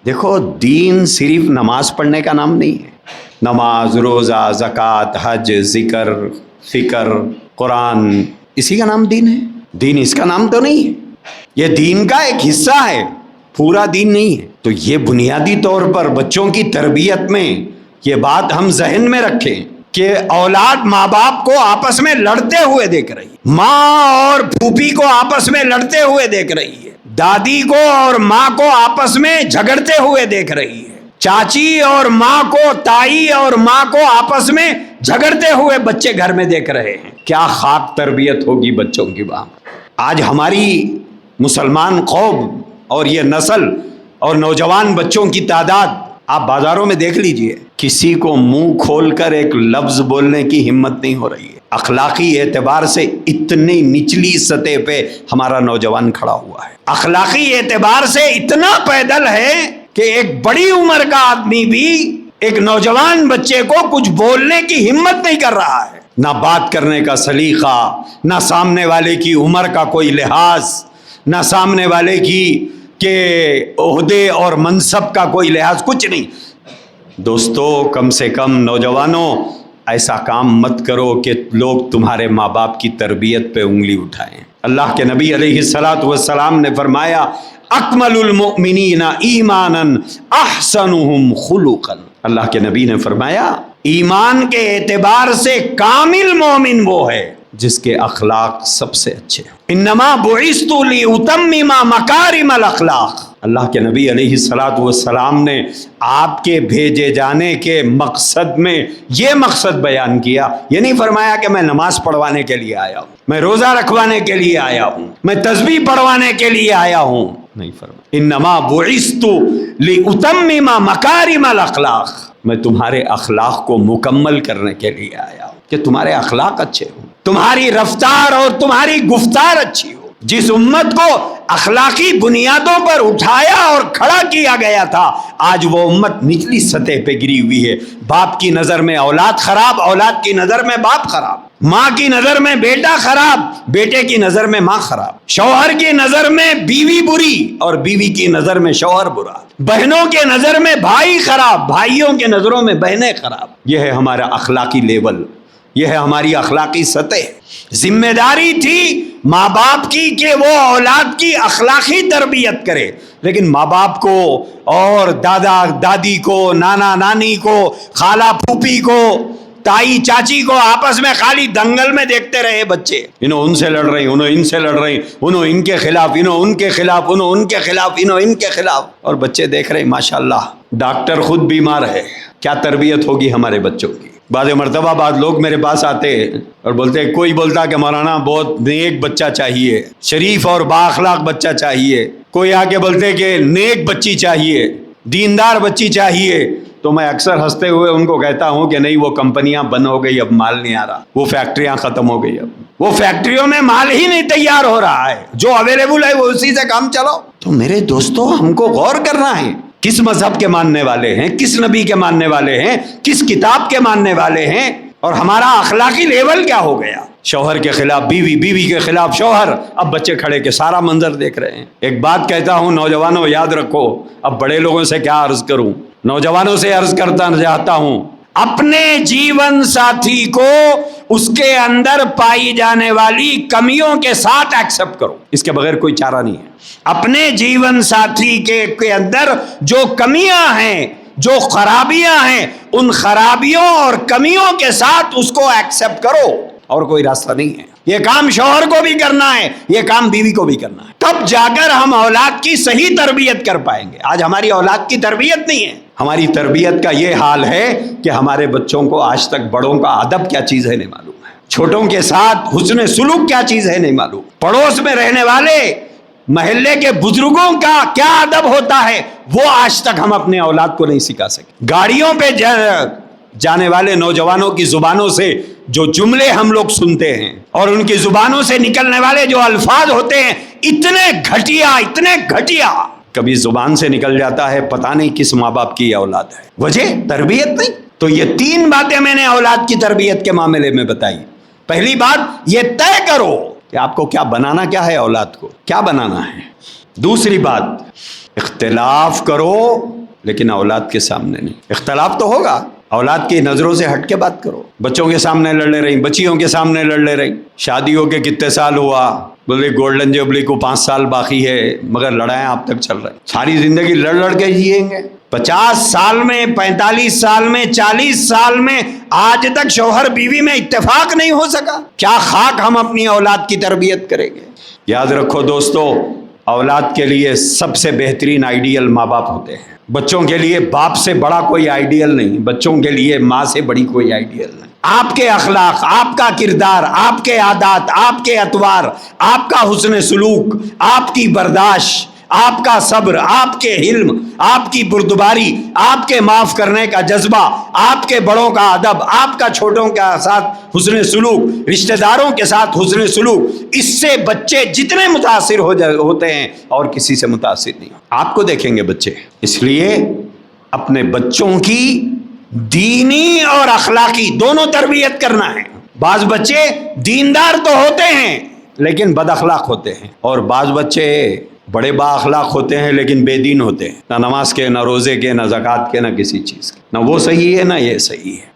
دیکھو دین صرف نماز پڑھنے کا نام نہیں ہے. نماز، روزہ، زکوٰۃ، حج، ذکر، فکر، قرآن، اسی کا نام دین ہے. دین اس کا نام تو نہیں ہے. یہ دین کا ایک حصہ ہے، پورا دین نہیں ہے. تو یہ بنیادی طور پر بچوں کی تربیت میں یہ بات ہم ذہن میں رکھیں کہ اولاد ماں باپ کو آپس میں لڑتے ہوئے دیکھ رہی ہے، ماں اور پھوپھی کو آپس میں لڑتے ہوئے دیکھ رہی ہے، دادی کو اور ماں کو آپس میں جھگڑتے ہوئے دیکھ رہی ہے، چاچی اور ماں کو، تائی اور ماں کو آپس میں جھگڑتے ہوئے بچے گھر میں دیکھ رہے ہیں. کیا خاک تربیت ہوگی بچوں کی وہاں. آج ہماری مسلمان قوم اور یہ نسل اور نوجوان بچوں کی تعداد آپ بازاروں میں دیکھ لیجئے، کسی کو منہ کھول کر ایک لفظ بولنے کی ہمت نہیں ہو رہی ہے. اخلاقی اعتبار سے اتنی نچلی سطح پہ ہمارا نوجوان کھڑا ہوا ہے. اخلاقی اعتبار سے اتنا پیدل ہے کہ ایک بڑی عمر کا آدمی بھی ایک نوجوان بچے کو کچھ بولنے کی ہمت نہیں کر رہا ہے. نہ بات کرنے کا سلیقہ، نہ سامنے والے کی عمر کا کوئی لحاظ، نہ سامنے والے کی کہ عہدے اور منصب کا کوئی لحاظ، کچھ نہیں. دوستو کم سے کم نوجوانوں ایسا کام مت کرو کہ لوگ تمہارے ماں باپ کی تربیت پہ انگلی اٹھائیں. اللہ کے نبی علیہ الصلوۃ والسلام نے فرمایا اکمل المؤمنین ایمانا احسنہم خلقا. اللہ کے نبی نے فرمایا ایمان کے اعتبار سے کامل مومن وہ ہے جس کے اخلاق سب سے اچھے. انما بعثت لاتمم مکارم الاخلاق. اللہ کے نبی علیہ الصلوۃ والسلام نے آپ کے بھیجے جانے کے مقصد میں یہ مقصد بیان کیا. یہ نہیں فرمایا کہ میں نماز پڑھوانے کے لیے آیا ہوں، میں روزہ رکھوانے کے لیے آیا ہوں، میں تسبیح پڑھوانے کے لیے آیا ہوں. نہیں فرمایا انما بعثت لاتمم مکارم الاخلاق. میں تمہارے اخلاق کو مکمل کرنے کے لیے آیا ہوں کہ تمہارے اخلاق اچھے ہوں، تمہاری رفتار اور تمہاری گفتار اچھی ہو. جس امت کو اخلاقی بنیادوں پر اٹھایا اور کھڑا کیا گیا تھا، آج وہ امت نچلی سطح پہ گری ہوئی ہے. باپ کی نظر میں اولاد خراب، اولاد کی نظر میں باپ خراب، ماں کی نظر میں بیٹا خراب، بیٹے کی نظر میں ماں خراب، شوہر کی نظر میں بیوی بری اور بیوی کی نظر میں شوہر برا، بہنوں کے نظر میں بھائی خراب، بھائیوں کے نظروں میں بہنیں خراب. یہ ہے ہمارا اخلاقی لیول، یہ ہے ہماری اخلاقی سطح. ذمہ داری تھی ماں باپ کی کہ وہ اولاد کی اخلاقی تربیت کرے، لیکن ماں باپ کو اور دادا دادی کو، نانا نانی کو، خالہ پھوپھی کو، تائی چاچی کو آپس میں خالی دنگل میں دیکھتے رہے بچے. انہوں ان سے لڑ رہی، انہوں ان سے لڑ رہی، انہوں ان کے خلاف، انہوں ان کے خلاف، انہوں ان کے خلاف، انہوں ان کے خلاف. اور بچے دیکھ رہے ماشاءاللہ ڈاکٹر خود بیمار ہے. کیا تربیت ہوگی ہمارے بچوں کی. بعض مرتبہ بعض لوگ میرے پاس آتے اور بولتے، کوئی بولتا کہ مولانا بہت نیک بچہ چاہیے، شریف اور بااخلاق بچہ چاہیے. کوئی آ کے بولتے کہ نیک بچی چاہیے، دیندار بچی چاہیے. تو میں اکثر ہنستے ہوئے ان کو کہتا ہوں کہ نہیں، وہ کمپنیاں بند ہو گئی، اب مال نہیں آ رہا. وہ فیکٹریاں ختم ہو گئی، اب وہ فیکٹریوں میں مال ہی نہیں تیار ہو رہا ہے. جو اویلیبل ہے وہ اسی سے کام چلاؤ. تو میرے دوستو ہم کو غور کرنا ہے، کس مذہب کے ماننے والے ہیں، کس نبی کے ماننے والے ہیں، کس کتاب کے ماننے والے ہیں، اور ہمارا اخلاقی لیول کیا ہو گیا. شوہر کے خلاف بیوی، بیوی کے خلاف شوہر. اب بچے کھڑے کے سارا منظر دیکھ رہے ہیں. ایک بات کہتا ہوں نوجوانوں، یاد رکھو. اب بڑے لوگوں سے کیا عرض کروں، نوجوانوں سے عرض کرتا چاہتا ہوں، اپنے جیون ساتھی کو اس کے اندر پائی جانے والی کمیوں کے ساتھ ایکسپٹ کرو. اس کے بغیر کوئی چارہ نہیں ہے. اپنے جیون ساتھی کے اندر جو کمیاں ہیں، جو خرابیاں ہیں، ان خرابیوں اور کمیوں کے ساتھ اس کو ایکسپٹ کرو، اور کوئی راستہ نہیں ہے. یہ کام شوہر کو بھی کرنا ہے، یہ کام بیوی کو بھی کرنا ہے. تب جا کر ہم اولاد کی صحیح تربیت کر پائیں گے. آج ہماری اولاد کی تربیت نہیں ہے. ہماری تربیت کا یہ حال ہے کہ ہمارے بچوں کو آج تک بڑوں کا ادب کیا چیز ہے نہیں معلوم ہے، چھوٹوں کے ساتھ حسن سلوک کیا چیز ہے نہیں معلوم، پڑوس میں رہنے والے محلے کے بزرگوں کا کیا ادب ہوتا ہے وہ آج تک ہم اپنے اولاد کو نہیں سکھا سکے. گاڑیوں پہ جانے والے نوجوانوں کی زبانوں سے جو جملے ہم لوگ سنتے ہیں اور ان کی زبانوں سے نکلنے والے جو الفاظ ہوتے ہیں، اتنے گھٹیا کبھی زبان سے نکل جاتا ہے. پتہ نہیں کس ماں باپ کی یہ اولاد ہے، وجہ تربیت نہیں. تو یہ 3 باتیں میں نے اولاد کی تربیت کے معاملے میں بتائی. پہلی بات، یہ طے کرو کہ آپ کو کیا بنانا، کیا ہے اولاد کو کیا بنانا ہے. دوسری بات، اختلاف کرو لیکن اولاد کے سامنے نہیں. اختلاف تو ہوگا, اولاد کی نظروں سے ہٹ کے بات کرو. بچوں کے سامنے لڑ لے رہی, بچیوں کے سامنے لڑ لے رہی. شادی ہو کے کتنے سال ہوا, بولے گولڈن جوبلی کو 5 سال باقی ہے, مگر لڑائیں آپ تک چل رہی. ساری زندگی لڑ لڑ کے جیئیں گے. 50 سال میں, 45 سال میں, 40 سال میں آج تک شوہر بیوی میں اتفاق نہیں ہو سکا. کیا خاک ہم اپنی اولاد کی تربیت کریں گے. یاد رکھو دوستو, اولاد کے لیے سب سے بہترین آئیڈیل ماں باپ ہوتے ہیں. بچوں کے لیے باپ سے بڑا کوئی آئیڈیل نہیں, بچوں کے لیے ماں سے بڑی کوئی آئیڈیل نہیں. آپ کے اخلاق, آپ کا کردار, آپ کے عادات, آپ کے اطوار, آپ کا حسن سلوک, آپ کی برداشت, آپ کا صبر, آپ کے حلم, آپ کی بردباری, آپ کے معاف کرنے کا جذبہ, آپ کے بڑوں کا ادب, آپ کا چھوٹوں کے ساتھ حسن سلوک, رشتہ داروں کے ساتھ حسن سلوک, اس سے بچے جتنے متاثر ہوتے ہیں اور کسی سے متاثر نہیں. آپ کو دیکھیں گے بچے. اس لیے اپنے بچوں کی دینی اور اخلاقی دونوں تربیت کرنا ہے. بعض بچے دیندار تو ہوتے ہیں لیکن بد اخلاق ہوتے ہیں, اور بعض بچے بڑے با اخلاق ہوتے ہیں لیکن بے دین ہوتے ہیں. نہ نماز کے, نہ روزے کے, نہ زکوٰۃ کے, نہ کسی چیز کے. نہ وہ صحیح ہے نہ یہ صحیح ہے.